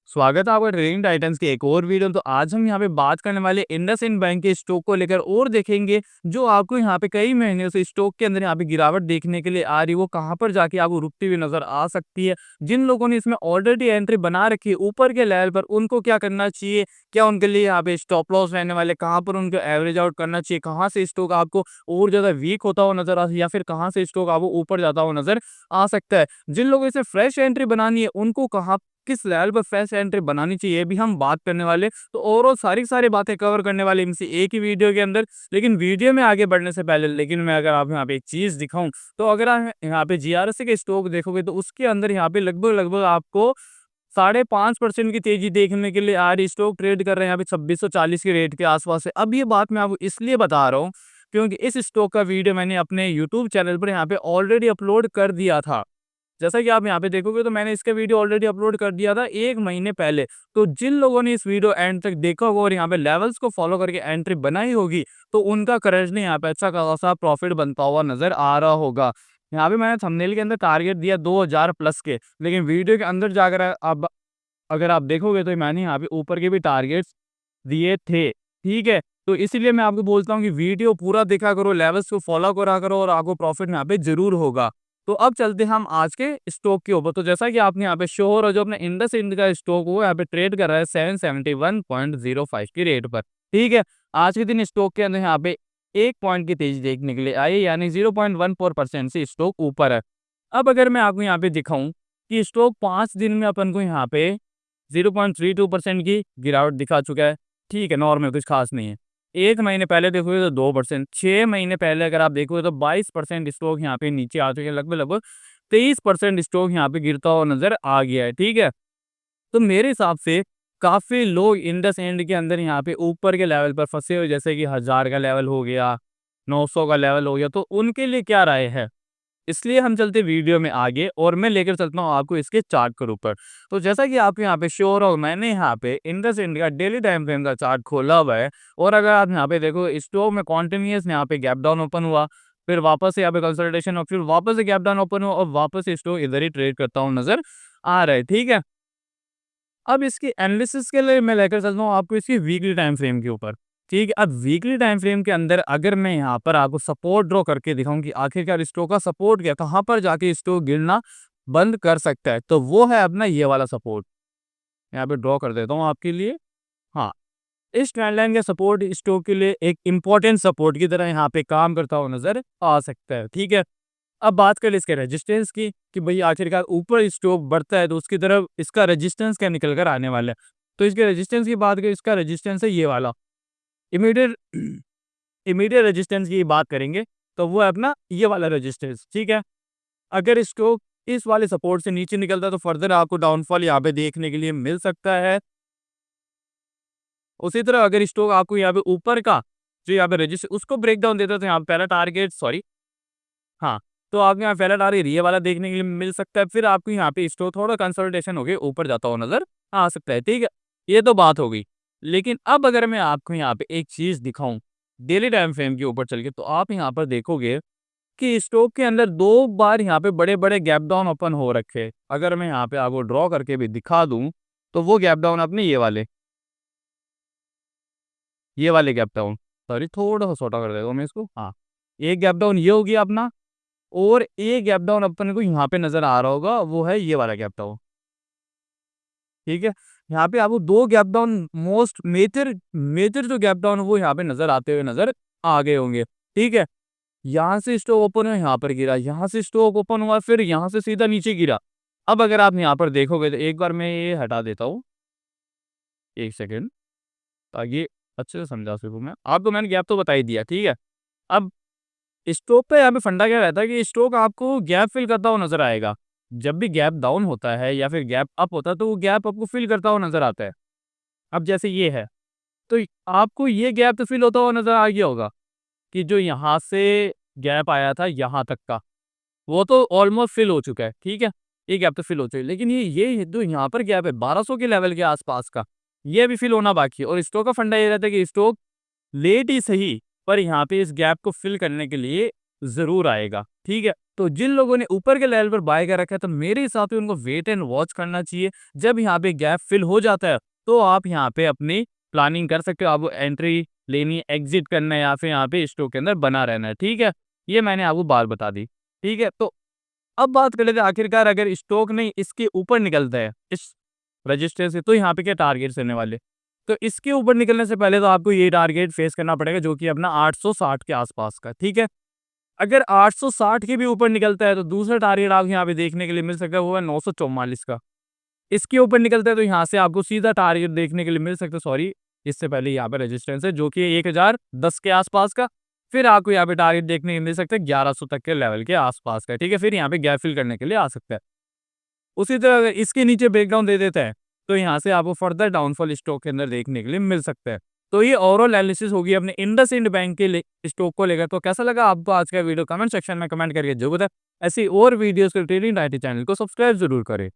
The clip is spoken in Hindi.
स्वागत है आपका ट्रेडिंग टाइटंस के एक और वीडियो। तो आज हम यहाँ पे बात करने वाले इंडसइंड बैंक के स्टॉक को लेकर और देखेंगे जो आपको यहाँ पे कई महीनों से स्टॉक के अंदर यहाँ पे गिरावट देखने के लिए आ रही है, वो कहाँ पर जाके आपको रुकती हुई नजर आ सकती है। जिन लोगों ने इसमें ऑलरेडी एंट्री बना रखी है ऊपर के लेवल पर, उनको क्या करना चाहिए, क्या उनके लिए यहाँ पे स्टॉप लॉस रहने वाले, कहाँ पर उनको एवरेज आउट करना चाहिए, कहाँ से स्टॉक आपको और ज्यादा वीक होता हुआ नजर आ, या फिर कहाँ से स्टॉक आपको ऊपर जाता हुआ नजर आ सकता है। जिन लोगों से फ्रेश एंट्री बनानी है उनको कहाँ किस लेवल पर फ्रेश एंट्री बनानी चाहिए, ये भी हम बात करने वाले। तो ओवरऑल सारी बातें कवर करने वाले इनसे एक ही वीडियो के अंदर। लेकिन वीडियो में आगे बढ़ने से पहले मैं अगर आप यहाँ पे एक चीज दिखाऊं, तो अगर आप यहाँ पे जीआरएस के स्टॉक देखोगे तो उसके अंदर यहाँ पे लगभग लगभग आपको 5.5% की तेजी देखने के लिए आ रही। स्टॉक ट्रेड कर रहे हैं यहाँ पे 2640 के रेट के आसपास है। अब ये बात मैं आपको इसलिए बता रहा हूँ क्योंकि इस स्टॉक का वीडियो मैंने अपने यूट्यूब चैनल पर यहाँ पे ऑलरेडी अपलोड कर दिया था। जैसा कि आप यहाँ पे देखोगे तो मैंने इसका वीडियो ऑलरेडी अपलोड कर दिया था 1 महीने पहले। तो जिन लोगों ने इस वीडियो एंड तक देखा होगा और यहाँ पे लेवल्स को फॉलो करके एंट्री बनाई होगी, तो उनका करंटली यहाँ पे अच्छा खासा प्रॉफिट बनता हुआ नजर आ रहा होगा। यहाँ पे मैंने थंबनेल के अंदर टारगेट दिया 2000 प्लस के, लेकिन वीडियो के अंदर जाकर आप अगर आप देखोगे तो मैंने यहाँ पे ऊपर के भी टारगेट्स दिए थे। ठीक है, तो इसीलिए मैं आपको बोलता हूँ कि वीडियो पूरा देखा करो, लेवल्स को फॉलो करा करो और आपको प्रॉफिट यहाँ पे जरूर होगा। तो अब चलते हैं हम आज के स्टॉक के ऊपर। तो जैसा कि आपने यहाँ पे शो हो रहा है, जो अपना इंडस इंड का स्टॉक वो यहाँ पे ट्रेड कर रहा है 771.05 की रेट पर। ठीक है, आज के दिन स्टॉक के अंदर यहाँ पे 1 पॉइंट की तेजी देखने के लिए आई, यानी 0.14% से स्टॉक ऊपर है। अब अगर मैं आपको यहाँ पे दिखाऊं कि स्टॉक 5 दिन में अपन को यहाँ पे 0.32% की गिरावट दिखा चुका है। ठीक है, नॉर्मल, कुछ खास नहीं है। 1 महीने पहले देखोगे तो 2%, 6 महीने पहले अगर आप देखोगे तो 22% स्टॉक यहाँ पे नीचे आ चुके हैं। लगभग लगभग 23% स्टॉक यहाँ पे गिरता हुआ नजर आ गया है। ठीक है, तो मेरे हिसाब से काफी लोग इंडस एंड के अंदर यहाँ पे ऊपर के लेवल पर फंसे हुए, जैसे कि 1000 का लेवल हो गया, 900 का लेवल हो गया। तो उनके लिए क्या राय है, इसलिए हम चलते वीडियो में आगे और मैं लेकर चलता हूँ आपको इसके चार्ट के ऊपर। तो जैसा कि आपको यहाँ पे श्योर हो, मैंने यहाँ पे इंडस इंड का डेली टाइम फ्रेम का चार्ट खोला हुआ है। और अगर आप यहाँ पे देखो, स्टॉक में कॉन्टिन्यूस यहाँ पे गैप डाउन ओपन हुआ, फिर वापस से यहाँ पे कंसल्टेशन और फिर वापस से गैप डाउन ओपन हुआ और वापस से स्टॉक इधर ही ट्रेड करता हूँ नजर आ रहा है। ठीक है, अब इसकी एनालिसिस के लिए मैं लेकर चलता हूँ आपको इसकी वीकली टाइम फ्रेम के ऊपर। ठीक है, अब वीकली टाइम फ्रेम के अंदर अगर मैं यहाँ पर आपको सपोर्ट ड्रॉ करके दिखाऊं कि आखिरकार स्टॉक का सपोर्ट क्या, कहाँ पर जाके स्टॉक गिरना बंद कर सकता है, तो वो है अपना ये वाला सपोर्ट। यहाँ पे ड्रॉ कर देता हूँ आपके लिए। हाँ, इस ट्रेंड लाइन का सपोर्ट स्टॉक के लिए एक इंपॉर्टेंट सपोर्ट की तरह यहाँ पे काम करता हुआ नजर आ सकता है। ठीक है, अब बात करें इसके रेजिस्टेंस की कि भाई आखिरकार ऊपर स्टॉक बढ़ता है तो उसकी तरफ इसका रेजिस्टेंस क्या निकल कर आने वाला है। तो इसके रेजिस्टेंस की बात करें, इसका रेजिस्टेंस है ये वाला। इमीडिएट इमीडिएट रेजिस्टेंस की बात करेंगे तो वो है अपना ये वाला रेजिस्टेंस। ठीक है, अगर स्टॉक इस वाले सपोर्ट से नीचे निकलता है तो फर्दर आपको डाउनफॉल यहाँ पे देखने के लिए मिल सकता है। उसी तरह अगर स्टॉक आपको यहाँ पे ऊपर का जो यहाँ पे रजिस्टर उसको ब्रेक डाउन देता है, तो यहाँ पे पहला टारगेट सॉरी हाँ, तो आपको यहाँ पहला टारगेट ये वाला देखने के लिए मिल सकता है। फिर आपको यहाँ पे स्टॉक थोड़ा कंसोलिडेशन हो गया ऊपर जाता हुआ नजर आ सकता है। ठीक है, ये तो बात हो गई। लेकिन अब अगर मैं आपको यहाँ पे एक चीज दिखाऊं डेली टाइम फ्रेम के ऊपर चल के, तो आप यहाँ पर देखोगे कि स्टॉक के अंदर 2 बार यहाँ पे बड़े बड़े गैप डाउन ओपन हो रखे हैं। अगर मैं यहाँ पे आपको ड्रॉ करके भी दिखा दूं, तो वो गैप डाउन अपने ये वाले गैप डाउन, सॉरी थोड़ा सा छोटा कर देता हूँ मैं इसको। हाँ, एक गैप डाउन ये हो गया अपना, और एक गैप डाउन अपन को यहाँ पे नजर आ रहा होगा, वो है ये वाला गैप डाउन। ठीक है, यहाँ पे आपको 2 gap down most major major जो गैप डाउन वो यहाँ पे नजर आते हुए नजर आ गए होंगे। ठीक है, यहाँ से स्टॉक ओपन हुआ, यहाँ पर गिरा, यहाँ से स्टॉक ओपन हुआ, फिर यहाँ से सीधा नीचे गिरा। अब अगर आप यहाँ पर देखोगे तो एक बार मैं ये हटा देता हूँ, 1 सेकेंड, ताकि अच्छे से समझा सकूँ मैं आपको। मैंने गैप तो बता ही दिया। ठीक है, अब स्टॉक पे यहाँ पे फंडा क्या रहता है कि स्टॉक आपको गैप फिल करता हुआ नजर आएगा। जब भी गैप डाउन होता है या फिर गैप अप होता है, तो वो गैप आपको फिल करता हुआ नजर आता है। अब जैसे ये है, तो आपको ये गैप तो फिल होता हुआ नजर आ गया होगा कि जो यहाँ से गैप आया था यहाँ तक का, वो तो ऑलमोस्ट फिल हो चुका है। ठीक है, ये गैप तो फिल हो चुका है, लेकिन ये जो यहाँ पर गैप है 1200 के लेवल के आसपास का, ये भी फिल होना बाकी है। और स्टॉक का फंडा ये रहता है कि स्टॉक लेट ही सही, पर यहाँ पे इस गैप को फिल करने के लिए जरूर आएगा। ठीक है, तो जिन लोगों ने ऊपर के लेवल पर बाय कर रखा है, तो मेरे हिसाब से उनको वेट एंड वॉच करना चाहिए। जब यहाँ पे गैप फिल हो जाता है, तो आप यहाँ पे अपनी प्लानिंग कर सकते हो। आपको एंट्री लेनी है, एग्ज़िट करना है या फिर यहाँ पे स्टॉक के अंदर बना रहना है, ठीक है? ये मैंने आपको बात बता दी, ठीक है? तो अब बात कर लेते हैं आखिरकार अगर स्टॉक नहीं इसके ऊपर निकलता है, इस रजिस्टर से, तो यहाँ पे क्या टारगेट्स रहने वाले? तो इसके ऊपर निकलने से पहले तो आपको ये टारगेट फेस करना पड़ेगा जो कि अपना 860 के आसपास का, ठीक है? अगर 860 के भी ऊपर निकलता है तो दूसरा टारगेट आपको यहाँ पे देखने के लिए मिल सकता है, वो है 944 का। इसके ऊपर निकलता है तो यहाँ से आपको सीधा टारगेट देखने के लिए मिल सकता है, सॉरी, इससे पहले यहाँ पे रेजिस्टेंस है जो कि 1010 के आसपास का। फिर आपको यहाँ पे टारगेट देखने को मिल सकता है 1100 तक के लेवल के आसपास का, ठीक है? फिर यहाँ पे गैप फिल करने के लिए आ सकता है। उसी तरह अगर इसके नीचे ब्रेकडाउन दे देता है, तो यहाँ से आपको फर्दर डाउनफॉल स्टॉक के अंदर देखने के लिए मिल सकता है। तो ये ओवरऑल एनालिसिस होगी अपने इंडसइंड बैंक के स्टॉक को लेकर। तो कैसा लगा आपको आज का वीडियो? कमेंट सेक्शन में कमेंट करके जरूर बताएं। ऐसी और वीडियोस के लिए ट्रेडिंग डायरी चैनल को सब्सक्राइब जरूर करें।